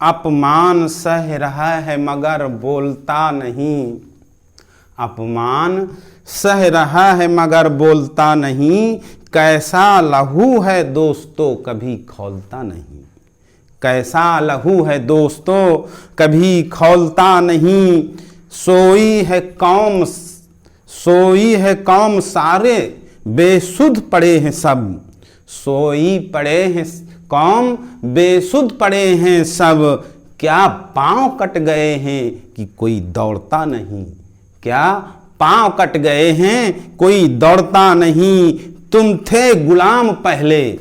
अपमान सह रहा है मगर बोलता नहीं। अपमान सह रहा है मगर बोलता नहीं। कैसा लहू है दोस्तों कभी खौलता नहीं। कैसा लहू है दोस्तों कभी खौलता नहीं। सोई है कौम सारे बेसुध पड़े हैं सब। सोई पड़े हैं कौम बेसुध पड़े हैं सब। क्या पांव कट गए हैं कि कोई दौड़ता नहीं। क्या पांव कट गए हैं कोई दौड़ता नहीं। तुम थे गुलाम पहले,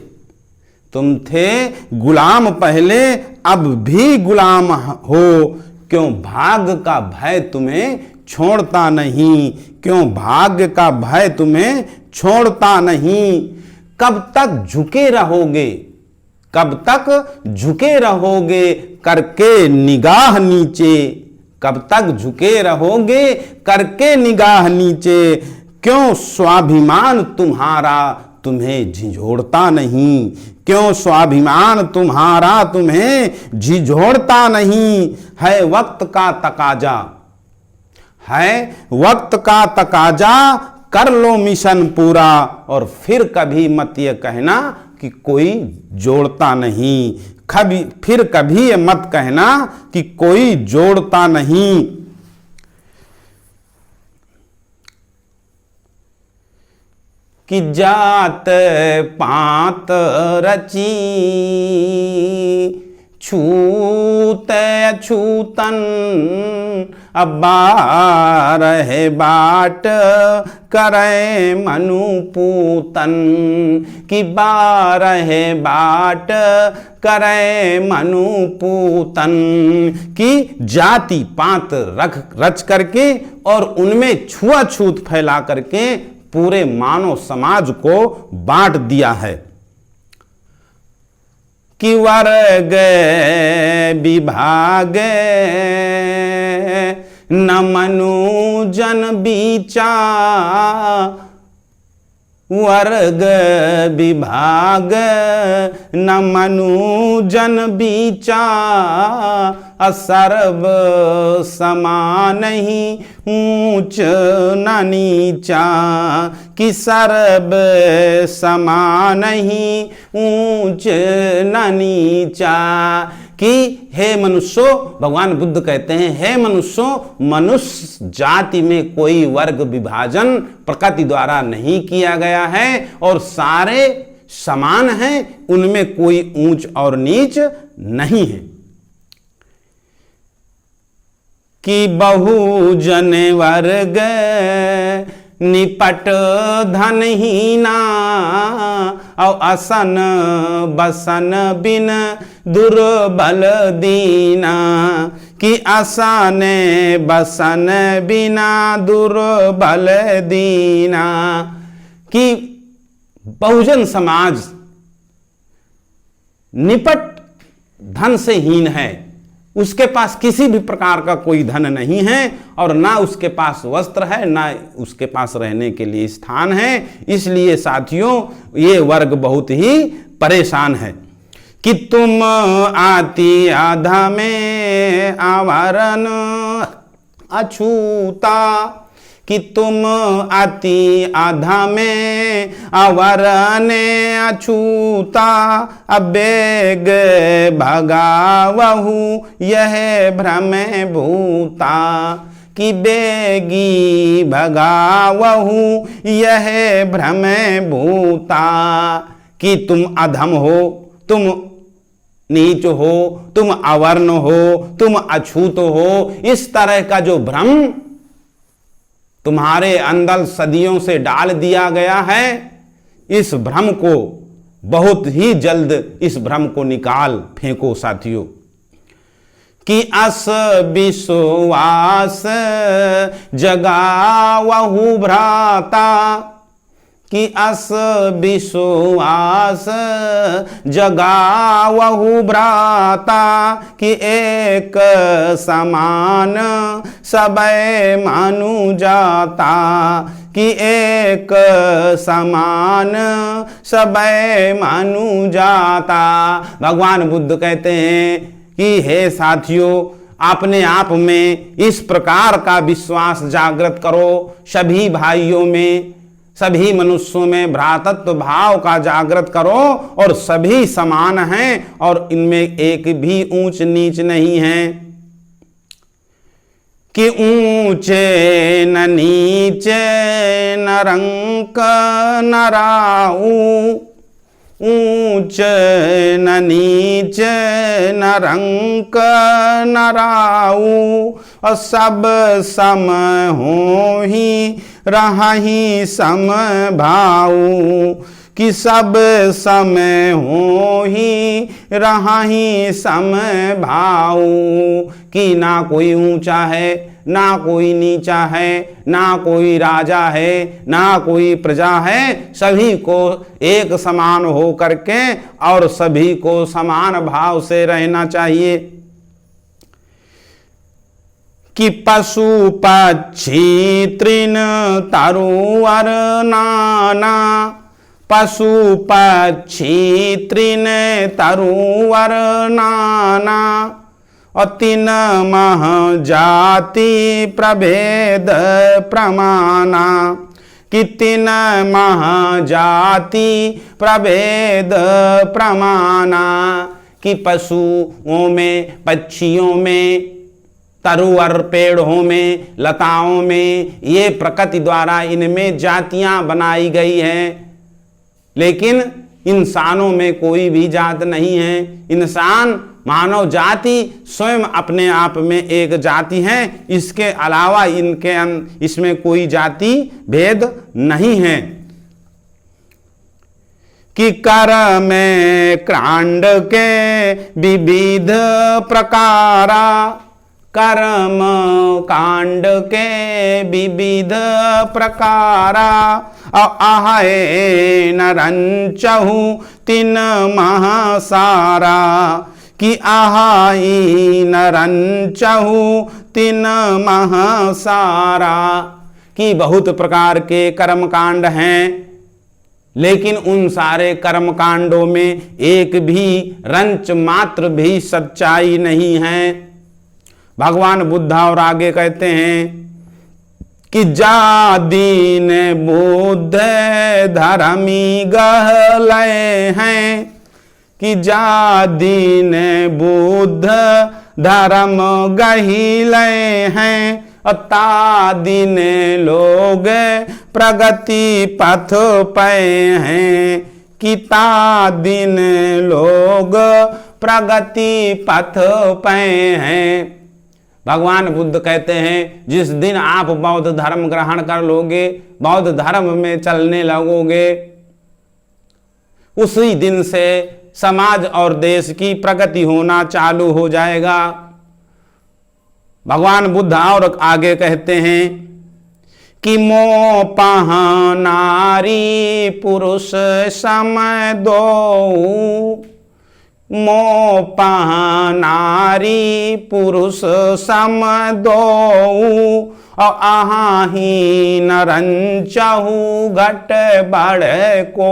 तुम थे गुलाम पहले, अब भी गुलाम हो। क्यों भाग्य का भय तुम्हें छोड़ता नहीं। क्यों भाग्य का भय तुम्हें छोड़ता नहीं। कब तक झुके रहोगे, कब तक झुके रहोगे करके निगाह नीचे। कब तक झुके रहोगे करके निगाह नीचे। क्यों स्वाभिमान तुम्हारा तुम्हें झिझोड़ता नहीं। क्यों स्वाभिमान तुम्हारा तुम्हें झिझोड़ता नहीं। है वक्त का तकाजा, है वक्त का तकाजा, कर लो मिशन पूरा। और फिर कभी मत ये कहना कि कोई जोड़ता नहीं। फिर कभी ये मत कहना कि कोई जोड़ता नहीं। कि जात पात रची छूत अछूतन। अब्बा रहे बाट करे मनु पूतन। कि बारहे बाट करे मनु पूतन। कि जाति पात रच करके और उनमें छुआछूत फैला करके पूरे मानव समाज को बांट दिया है। कि वर्ग विभाग न मनु जन बीचा। वर्ग विभाग न मनु जन बीचा। असर्व समान ही ऊंच न नीचा। कि सर्व समान ही ऊंच न नीचा। कि हे मनुष्यों, भगवान बुद्ध कहते हैं, हे मनुष्यों, मनुष्य जाति में कोई वर्ग विभाजन प्रकृति द्वारा नहीं किया गया है और सारे समान हैं, उनमें कोई ऊंच और नीच नहीं है। कि बहुजन वर्ग निपट धनहीना। और असन बसन बिन दुर्बल दीना। कि असन बसन बिना दुर्बल दीना। कि बहुजन समाज निपट धन से हीन है। उसके पास किसी भी प्रकार का कोई धन नहीं है और ना उसके पास वस्त्र है, ना उसके पास रहने के लिए स्थान है। इसलिए साथियों, ये वर्ग बहुत ही परेशान है। कि तुम आती आधा में आवरण अछूता। कि तुम आती आधा में आवरण अछूता। अबेग भगावहु यह भ्रम भूता। कि बेगी भगावहु यह भ्रम भूता। कि तुम अधम हो, तुम नीच हो, तुम अवर्ण हो, तुम अछूत हो, इस तरह का जो भ्रम तुम्हारे अंदर सदियों से डाल दिया गया है, इस भ्रम को बहुत ही जल्द इस भ्रम को निकाल फेंको साथियों। कि अस विश्वास जगावहु भ्राता। कि अस विश्वास जगावहु भ्राता। कि एक समान सबे मानु जाता। कि एक समान सबे मानु जाता। भगवान बुद्ध कहते हैं कि हे साथियों, अपने आप में इस प्रकार का विश्वास जागृत करो, सभी भाइयों में, सभी मनुष्यों में भ्रातृत्व भाव का जागृत करो और सभी समान हैं और इनमें एक भी ऊंच नीच नहीं है कि ऊंचे न नीचे न रंक न राऊ, ऊंचे न नीचे न रंक न राऊ, और सब सम हो ही रही सम भाऊ, कि सब सम हो ही रही सम भाऊ, कि ना कोई ऊंचा है ना कोई नीचा है, ना कोई राजा है ना कोई प्रजा है, सभी को एक समान हो करके और सभी को समान भाव से रहना चाहिए। कि पशु पक्षी तृण तरुअर नाना, पशु पक्षी तृण तरुअर नाना, और तीन मह जाति प्रभेद प्रमाना, कि तीन मह जाति प्रभेद प्रमाना, कि पशुओं में, पक्षियों में, तरुअर पेड़ों में, लताओं में, ये प्रकृति द्वारा इनमें जातियां बनाई गई हैं, लेकिन इंसानों में कोई भी जात नहीं है। इंसान मानव जाति स्वयं अपने आप में एक जाति है, इसके अलावा इसमें कोई जाति भेद नहीं है। कि कर में कांड के विविध प्रकारा, कर्म कांड के विविध प्रकारा, आहे न रंचहु तीन महासारा, कि आहाई न रंचहु तीन महासारा, कि बहुत प्रकार के कर्म कांड हैं, लेकिन उन सारे कर्म कांडों में एक भी रंच मात्र भी सच्चाई नहीं है। भगवान बुद्ध और आगे कहते हैं कि जा दीन बुद्ध धर्मी गहले हैं, कि जा दीन बुद्ध धर्म गहिले हैं, ता दिन लोग प्रगति पथ पे हैं, कि ता दिन लोग प्रगति पथ पे हैं। भगवान बुद्ध कहते हैं जिस दिन आप बौद्ध धर्म ग्रहण कर लोगे, बौद्ध धर्म में चलने लगोगे, उसी दिन से समाज और देश की प्रगति होना चालू हो जाएगा। भगवान बुद्ध और आगे कहते हैं कि मोह पह नारी पुरुष सम दो, मोह पह नारी पुरुष सम दो, और आही न रंचहु घट बड़ को,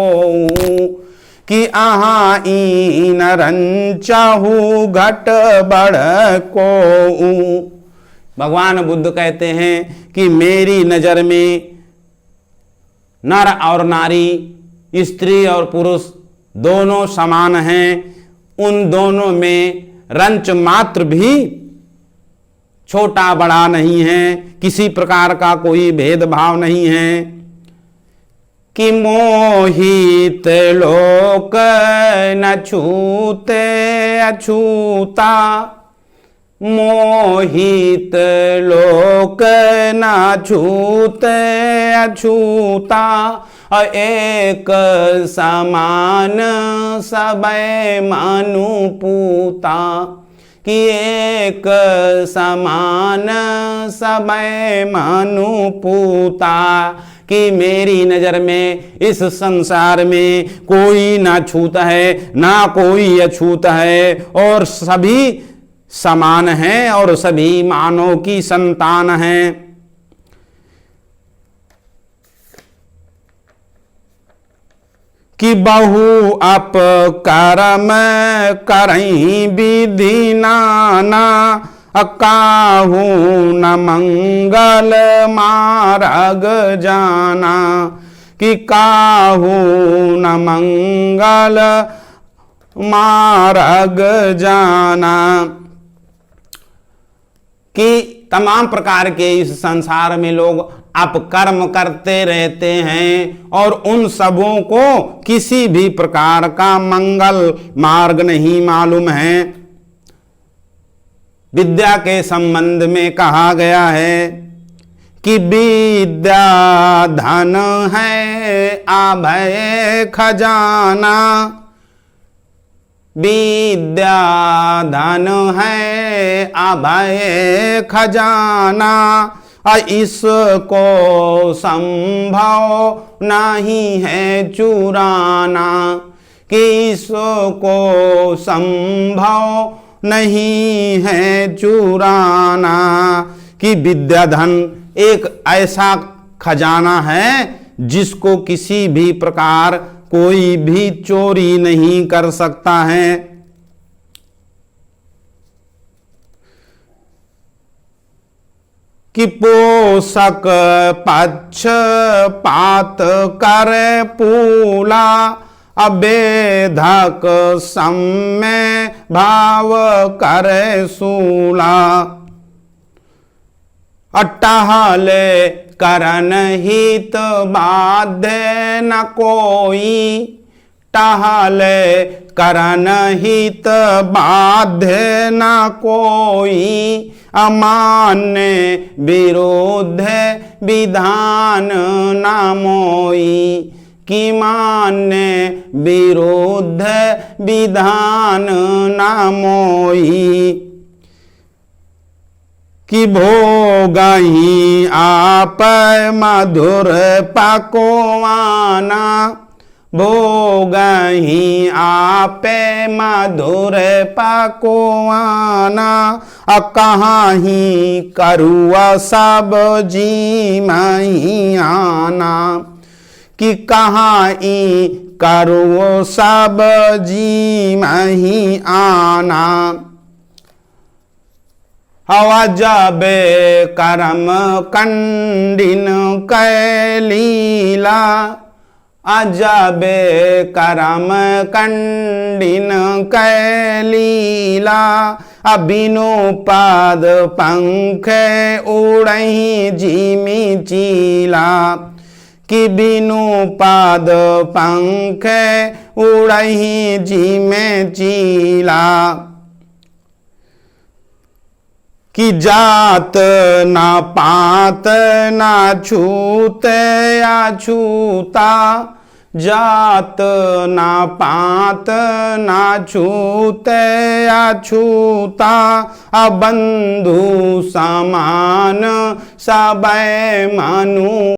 कि आही न रंचहु घट बड़ को। भगवान बुद्ध कहते हैं कि मेरी नजर में नर और नारी, स्त्री और पुरुष दोनों समान हैं, उन दोनों में रंच मात्र भी छोटा बड़ा नहीं है, किसी प्रकार का कोई भेदभाव नहीं है। कि मोहित लोक न छूते अछूता, मोहित लोक न छूते अछूता, एक समान सबे मनुपूता, कि एक समान सबे मनुपूता, कि मेरी नजर में इस संसार में कोई ना छूत है ना कोई अछूत है, और सभी समान हैं और सभी मानव की संतान हैं। कि बहु अप कर्म करई विधि नाना, काहू न मंगल मार्ग जाना। कि काहू न मंगल मार्ग जाना। कि तमाम प्रकार के इस संसार में लोग अपकर्म करते रहते हैं और उन सबों को किसी भी प्रकार का मंगल मार्ग नहीं मालूम है। विद्या के संबंध में कहा गया है कि विद्या धन है अभय खजाना। विद्या धन है अभय खजाना, इसको संभव नहीं है चुराना। कि इसको संभव नहीं है चुराना। कि विद्या धन एक ऐसा खजाना है जिसको किसी भी प्रकार कोई भी चोरी नहीं कर सकता है। कि पोषक पक्ष पात कर पूला, अबेधक सम्य भाव कर सूला। अट्टहले करन हित बाध्य न कोई, टहले करन हित बाध्य न कोई। अमान्य विरोध विधान न मोई। कि मान्य विरोध विधान न मोई। कि भोगहि आप मधुर पकवाना, भोगहि आप मधुर पकवाना। कहाही करुआ सब जी मही आना। कि कहाई करुओ सब जी मही आना। हवा जाबे करम कंडिन कैलीला, अजाबे करम कंडिन कैलीला। अबिनु पाद पंख उड़ही जिमी चीला। कि बिनु पाद पंख उड़ही जिमे चीला। कि जात ना पात ना छूते अछूता, जात ना पात ना छूते अछूता। अबंधु समान सबय मनु